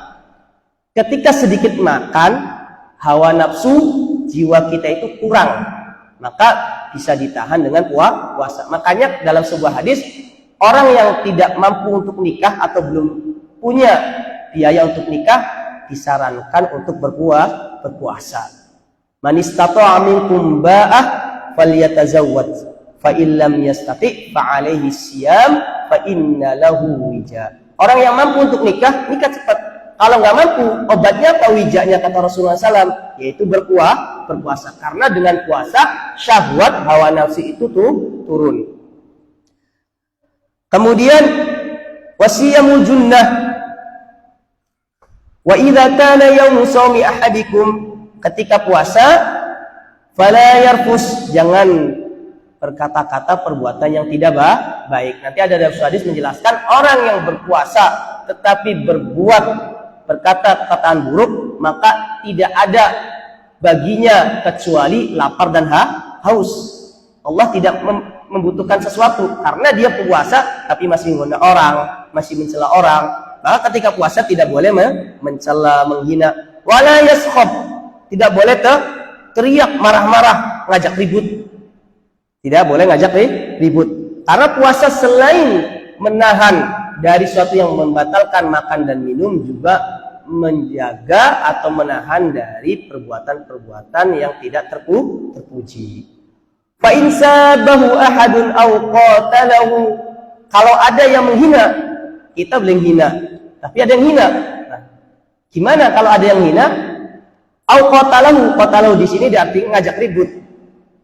ketika sedikit makan, hawa nafsu jiwa kita itu kurang. Maka bisa ditahan dengan puasa. Makanya dalam sebuah hadis, orang yang tidak mampu untuk nikah atau belum punya biaya untuk nikah, disarankan untuk berpuasa. Man istata'a minkum ba'ah falyatazawwaj, fa illam yastati' fa 'alaihi siyam fa inna lahu wija. Orang yang mampu untuk nikah cepat. Kalau nggak mampu, obatnya apa wijanya, kata Rasulullah SAW, yaitu berpuasa. Karena dengan puasa, syahwat hawa nafsu itu turun. Kemudian wasiyamul junnah. Wa idza kana yaumu shaumi ahadikum, ketika puasa, fala yarfus, jangan berkata-kata perbuatan yang tidak baik. Nanti ada dalam hadis menjelaskan orang yang berpuasa tetapi berkata perkataan buruk, maka tidak ada baginya kecuali lapar dan haus. Allah tidak membutuhkan sesuatu karena dia puasa tapi masih menghina orang, masih mencela orang. Maka ketika puasa tidak boleh mencela, menghina. Wala yaskhab, tidak boleh teriak, marah-marah, ngajak ribut. Tidak boleh ngajak ribut. Karena puasa selain menahan dari sesuatu yang membatalkan makan dan minum, juga menjaga atau menahan dari perbuatan-perbuatan yang tidak terpuji. Fa in sabahu ahadun aw qatalahu, kalau ada yang menghina, kita boleh hina, tapi ada yang hina. Nah, gimana kalau ada yang hina? Aw qatalahu di sini diartikan ngajak ribut.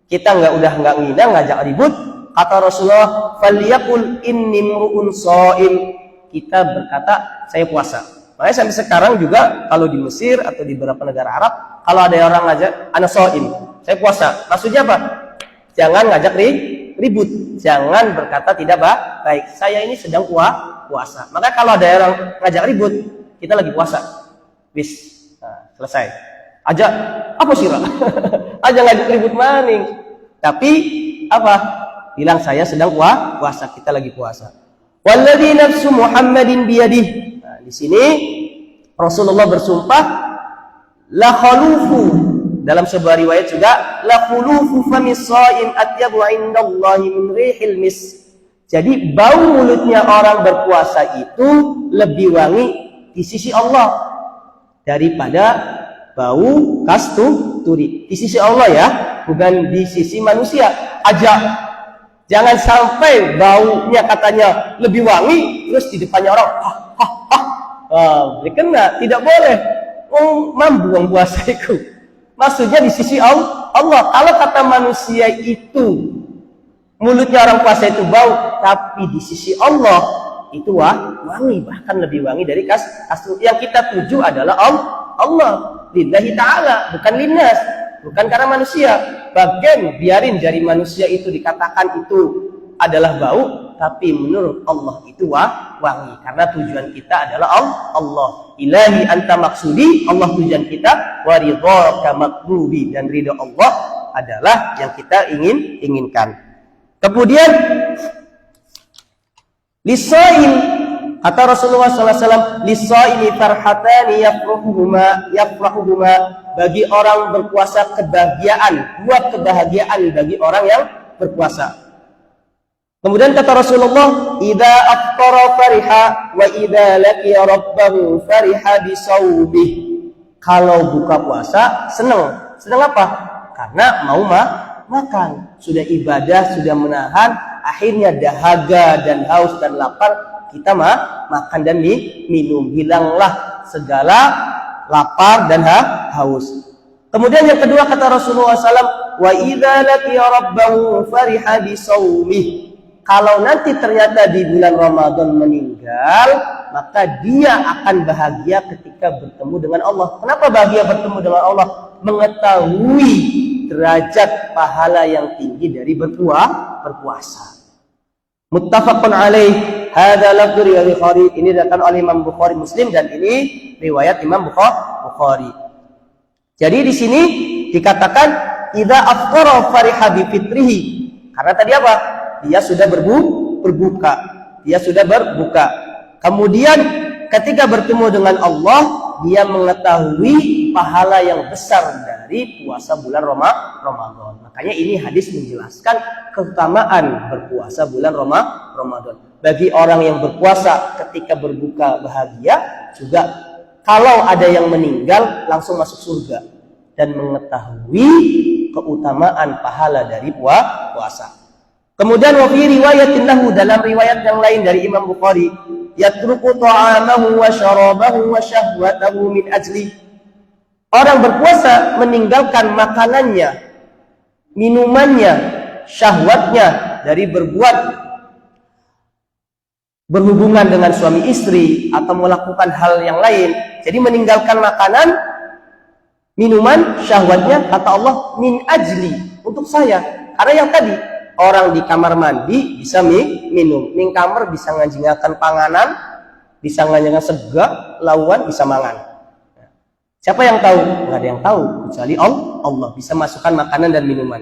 Kita nggak menghina, ngajak ribut. Kata Rasulullah, falyaqul inni mru'un shaim. Kita berkata, saya puasa. Makanya sampai sekarang juga kalau di Mesir atau di beberapa negara Arab, kalau ada orang ngajak ana shaim, saya puasa. Maksudnya apa? Jangan ngajak ribut, jangan berkata tidak baik. Saya ini sedang puasa. Maka kalau ada orang ngajak ribut, kita lagi puasa. Wis, nah, selesai. Ajak apa sih? Aja ngajak ribut maning. Tapi apa? Bilang saya sedang puasa, kita lagi puasa. Walladzi nafsu Muhammadin biyadihi. Nah, di sini Rasulullah bersumpah, la khalufu, dalam sebuah riwayat juga, la khulufu famis shaim atyabu indallahi min rihil mis. Jadi bau mulutnya orang berpuasa itu lebih wangi di sisi Allah daripada bau kasturi. Di sisi Allah ya, bukan di sisi manusia. Jangan sampai baunya katanya lebih wangi, terus di depannya orang kena, tidak boleh. Mampu orang puasa itu. Maksudnya di sisi Allah. Kalau kata manusia itu mulutnya orang puasa itu bau, tapi di sisi Allah itu wangi, bahkan lebih wangi dari kasturi. Yang kita tuju adalah Allah, lillahi ta'ala, bukan linnas. Bukan karena manusia. Bagian biarin jari manusia itu dikatakan itu adalah bau, tapi menurut Allah itu wangi. Karena tujuan kita adalah Allah. Ilahi anta maksudi, Allah tujuan kita. Wa ridhaka maqlubi, dan ridha Allah adalah yang kita inginkan. Kemudian Lisaim, kata Rasulullah SAW, lisaimi farhatani yafrahuhuma, bagi orang berpuasa kebahagiaan, dua kebahagiaan bagi orang yang berpuasa. Kemudian kata Rasulullah, idza aftara fariha wa idza laqiya rabbahu fariha bisawbih. Kalau buka puasa senang. Senang apa? Karena mau makan. Sudah ibadah, sudah menahan, akhirnya dahaga dan haus dan lapar, kita makan dan minum. Hilanglah segala lapar dan haus. Kemudian yang kedua kata Rasulullah SAW, wa idza laqiya rabbahu fariha bisawmih. Kalau nanti ternyata di bulan Ramadan meninggal, maka dia akan bahagia ketika bertemu dengan Allah. Kenapa bahagia bertemu dengan Allah? Mengetahui derajat pahala yang tinggi dari berpuasa. Muttafaqun alaih. Hadza lafdhu riwayat Bukhari. Ini datang oleh Imam Bukhari Muslim dan ini riwayat Imam Bukhari. Jadi di sini dikatakan idza aftara fariha bi fitrihi. Karena tadi apa? Dia sudah berbuka. Dia sudah berbuka. Kemudian ketika bertemu dengan Allah, dia mengetahui pahala yang besar dari puasa bulan Ramadan. Makanya ini hadis menjelaskan keutamaan berpuasa bulan Ramadan. Bagi orang yang berpuasa ketika berbuka bahagia, juga kalau ada yang meninggal langsung masuk surga dan mengetahui keutamaan pahala dari puasa. Kemudian wa fi riwayatin lahu, dalam riwayat yang lain dari Imam Bukhari, yatruku ta'amahu wa syarabahu wa syahwatahu min ajli. Orang berpuasa meninggalkan makanannya, minumannya, syahwatnya dari berhubungan dengan suami istri atau melakukan hal yang lain. Jadi meninggalkan makanan, minuman, syahwatnya, kata Allah, min ajli, untuk saya. Karena yang tadi, orang di kamar mandi bisa minum, ning kamar bisa ngajingakan panganan, bisa ngajingakan sega, lawan bisa mangan. Siapa yang tahu? Nggak ada yang tahu kecuali Allah bisa masukkan makanan dan minuman.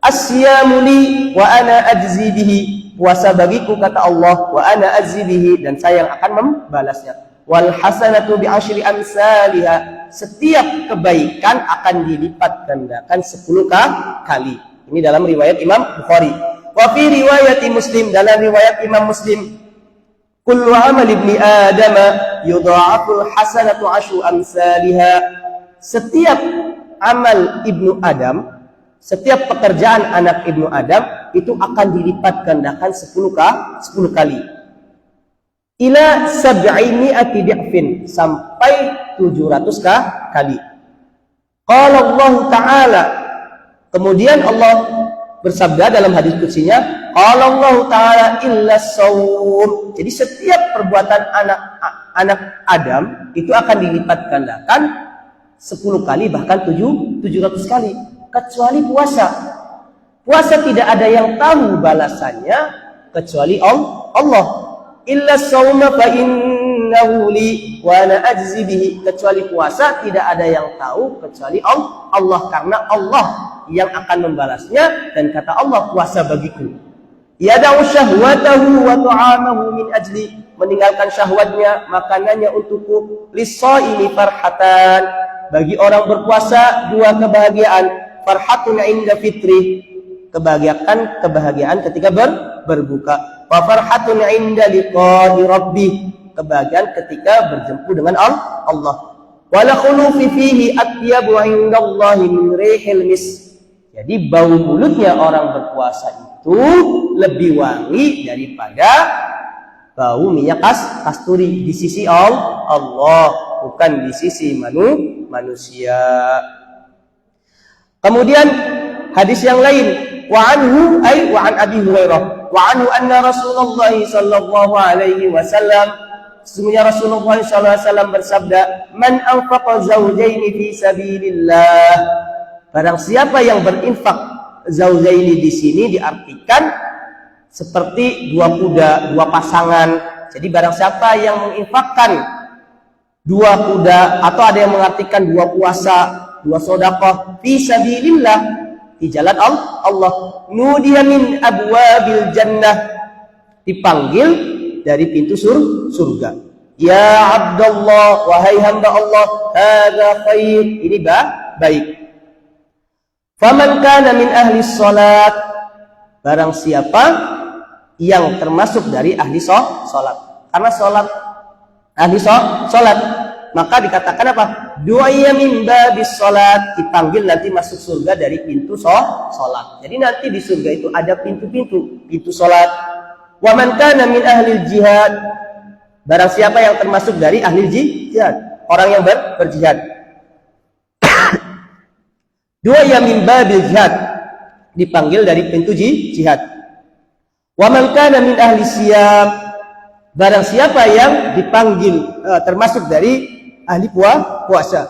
Asyamu li wa ana ajzi bihi. Puasa bagiku kata Allah, wa ana ajzi bihi, dan saya yang akan membalasnya. Wal hasanatu bi asyri amsalha. Setiap kebaikan akan dilipat gandakan 10 kali. Ini dalam riwayat Imam Bukhari. Wa fi riwayat Muslim, dalam riwayat Imam Muslim, kullu amal ibni Adam yudha'aful hasanatu 10 amsalha. Setiap amal ibnu Adam, setiap pekerjaan anak ibnu Adam itu akan dilipat gandakan 10 kali. Ila 700 di'fin, sampai 700 kali. Qala Allah Ta'ala, kemudian Allah bersabda dalam hadis qudsinya, qala Allah Ta'ala illa shaum. Jadi setiap perbuatan anak Adam itu akan dilipat gandakan 10 kali, bahkan 700 kali, kecuali puasa. Puasa tidak ada yang tahu balasannya kecuali Allah. Illa shauma fa innahu li wa ana ajzi bihi. Kecuali puasa tidak ada yang tahu kecuali Allah, karena Allah yang akan membalasnya, dan kata Allah, puasa bagiku. Yada'u syahwatahu wa ta'amahu min ajli. Meninggalkan syahwatnya, makanannya untukku. Lis-shaimi farhatan. Bagi orang berpuasa dua kebahagiaan. Farhatun 'inda fitri. Kebahagiaan ketika berbuka. Wa farhatun 'inda liqa'i rabbih. Kebahagiaan ketika berjumpa dengan Allah. Wala khulufi fihi atyabu 'indallahi min rihil mis. Jadi bau mulutnya orang berpuasa itu lebih wangi daripada bau minyak kasturi di sisi Allah, bukan di sisi manusia. Kemudian hadis yang lain, wa an Abi Hurairah, wa anhu anna Rasulullah sallallahu alaihi wasallam, sesungguhnya Rasulullah sallallahu alaihi wasallam bersabda, man anfaqa zawjaini fi sabilillah. Barang siapa yang berinfak, zaujaini di sini diartikan seperti dua kuda, dua pasangan. Jadi barang siapa yang menginfakkan dua kuda, atau ada yang mengartikan dua puasa, dua sedekah fi sabilillah, di jalan Allah, nudiya min abwabil jannah, dipanggil dari pintu surga. Ya Abdullah, wahai hamba Allah, hadza khair, ini baik. Faman kana min ahli salat, barang siapa yang termasuk dari ahli salat. Karena salat ahli salat, maka dikatakan apa? Du'ayya min babis salat, dipanggil nanti masuk surga dari pintu salat. Jadi nanti di surga itu ada pintu salat. Wa man kana min ahli jihad, barang siapa yang termasuk dari ahli jihad, orang yang berjihad. Du'ayya min babil jihad, dipanggil dari pintu jihad. Wa man kana min ahli siyam, barang siapa yang dipanggil termasuk dari ahli puasa.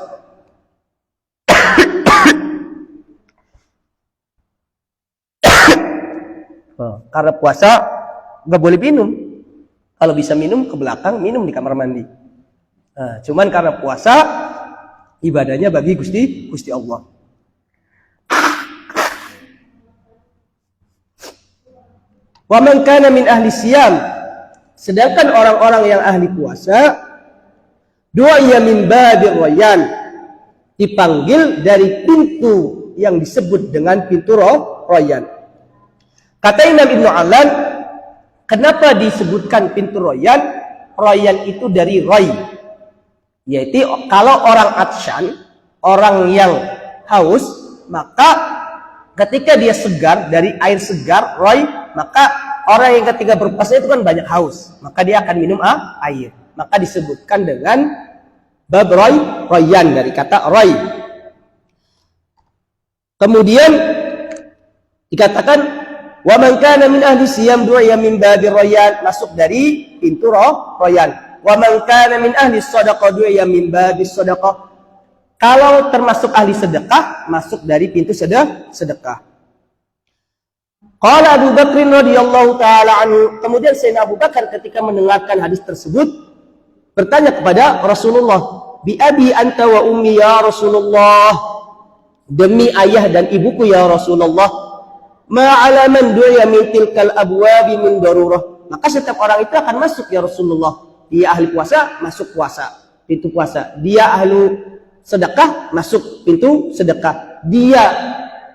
Karena puasa nggak boleh minum. Kalau bisa minum ke belakang, minum di kamar mandi. Cuman karena puasa ibadahnya bagi Gusti Allah. Wa man kana min ahli siyam, sedangkan orang-orang yang ahli puasa, du'ayya min babir rayyan, dipanggil dari pintu yang disebut dengan pintu rayyan. Kata Imam Ibnu Alan, kenapa disebutkan pintu rayyan? Rayyan itu dari ray, yaitu kalau orang atsyan, orang yang haus, maka ketika dia segar dari air segar, ray, maka orang yang ketika berpuasa itu kan banyak haus, maka dia akan minum air. Maka disebutkan dengan bab rayyan, dari kata ray. Kemudian dikatakan wa man kana min ahli siyam du'a min babi rayyan, masuk dari pintu rayyan. Wa man kana min ahli shadaqah du'a min babi shadaqah, kalau termasuk ahli sedekah, masuk dari pintu sedekah. Qala Abu Bakr radhiyallahu taala anhu, kemudian Sayyidina Abu Bakar ketika mendengarkan hadis tersebut bertanya kepada Rasulullah, bi abi anta wa ummi ya Rasulullah, demi ayah dan ibuku ya Rasulullah, ma ala man du'a min tilkal abwabi min darurah, maka setiap orang itu akan masuk ya Rasulullah. Dia ahli puasa, masuk puasa, pintu puasa. Dia ahli sedekah, masuk pintu sedekah. Dia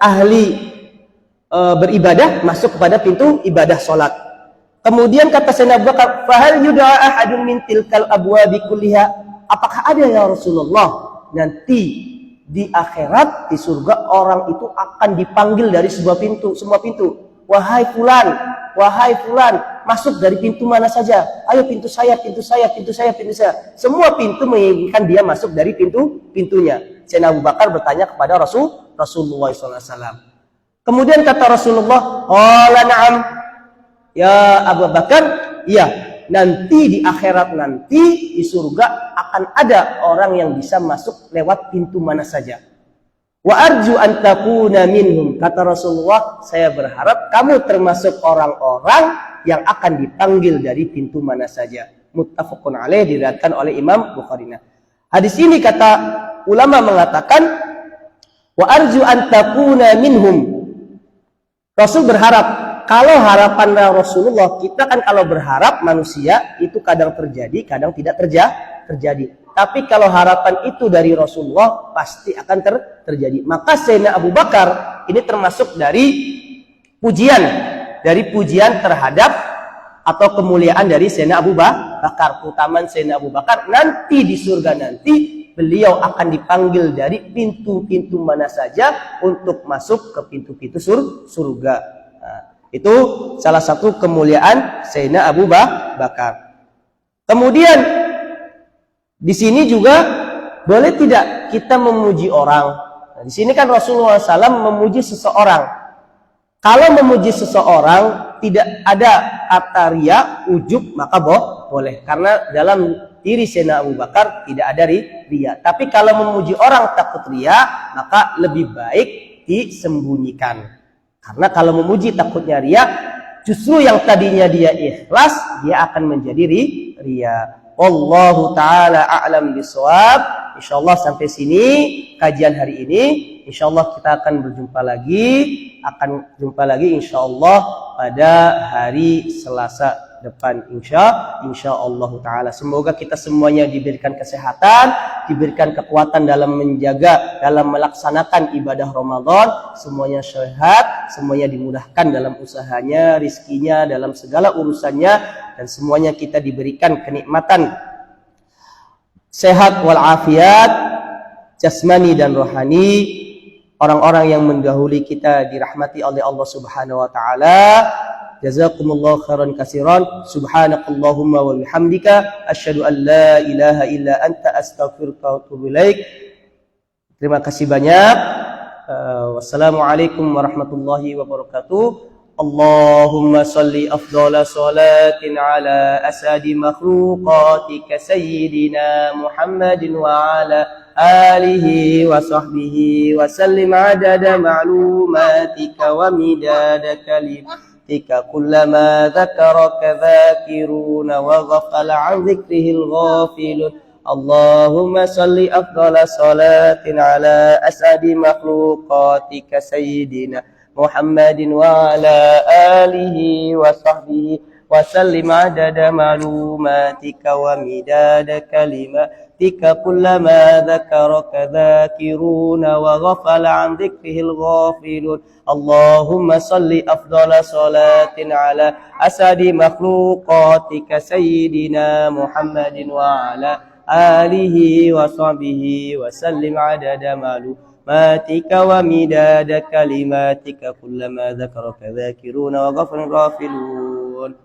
ahli beribadah, masuk kepada pintu ibadah salat. Kemudian kata Sayyidina Abu Bakar, fahal yud'a ahadun min tilkal abwabi kulliha, apakah ada ya Rasulullah nanti di akhirat, di surga, orang itu akan dipanggil dari semua pintu. Wahai fulan, masuk dari pintu mana saja. Ayo pintu saya. Semua pintu menginginkan dia masuk dari pintunya. Sayyidina Abu Bakar bertanya kepada Rasulullah SAW. Kemudian kata Rasulullah, qala na'am, ya Abu Bakar, iya, nanti di akhirat, nanti di surga akan ada orang yang bisa masuk lewat pintu mana saja. Wa arju an takuna minhum, kata Rasulullah, saya berharap kamu termasuk orang-orang yang akan dipanggil dari pintu mana saja. Muttafaqun alaih, diriwayatkan oleh Imam Bukhari. Hadis ini kata ulama mengatakan, wa arju an takuna minhum, Rasul berharap. Kalau harapan Rasulullah, kita kan kalau berharap manusia itu kadang terjadi, kadang tidak terjadi. Tapi kalau harapan itu dari Rasulullah, pasti akan terjadi. Maka Sayyidina Abu Bakar ini termasuk dari pujian terhadap atau kemuliaan dari Sayyidina Abu Bakar. Keutamaan Sayyidina Abu Bakar, nanti di surga nanti beliau akan dipanggil dari pintu-pintu mana saja untuk masuk ke pintu-pintu surga. Nah, itu salah satu kemuliaan Sayyidina Abu Bakar. Kemudian di sini juga boleh tidak kita memuji orang. Nah, di sini kan Rasulullah SAW memuji seseorang. Kalau memuji seseorang tidak ada kata riya, ujub, maka boleh. Karena dalam diri Sayyidina Abu Bakar tidak ada riya. Tapi kalau memuji orang takut riya, maka lebih baik disembunyikan. Karena kalau memuji takutnya riya, justru yang tadinya dia ikhlas, dia akan menjadi riya. Wallahu ta'ala a'lam bishawab. Insyaallah sampai sini kajian hari ini. Insyaallah kita akan berjumpa lagi. Insyaallah pada hari Selasa depan insya Allah taala. Semoga kita semuanya diberikan kesehatan, diberikan kekuatan dalam menjaga, dalam melaksanakan ibadah Ramadan, semuanya sehat, semuanya dimudahkan dalam usahanya, rizkinya, dalam segala urusannya, dan semuanya kita diberikan kenikmatan sehat walafiat jasmani dan rohani. Orang-orang yang mendahului kita dirahmati oleh Allah Subhanahu wa taala. Jazakumullahu khairan katsiran. Subhanakallahumma wa bihamdika asyhadu an la ilaha illa anta astaghfiruka wa atubu ilaik. Terima kasih banyak. Wassalamualaikum warahmatullahi wabarakatuh. Allahumma salli afdhala salatin ala asadi makhluqatika sayyidina Muhammadin wa ala alihi wa sahbihi wa sallim adada ma'lumatika wa midada kalimatika kullama dhakaraka dhakiruna wa ghafala an dhikrihil ghafilun. Allahumma salli afdhala salatin ala asadi makhluqatika sayyidina Muhammadin wa ala alihi wa sahbihi wa sallim adada ma'lumatika wa midada kalimatika kullama dhakaraka dhakiruna wa ghafala an dhikrihil ghafilun. Allahumma salli afdhala salatin ala asadi makhluqatika sayyidina Muhammadin wa ala alihi wa sahbihi wa sallim adada ma'lumatika wa midada kalimatika kullama dhakaraka dhakiruna wa ghafala ghafilun.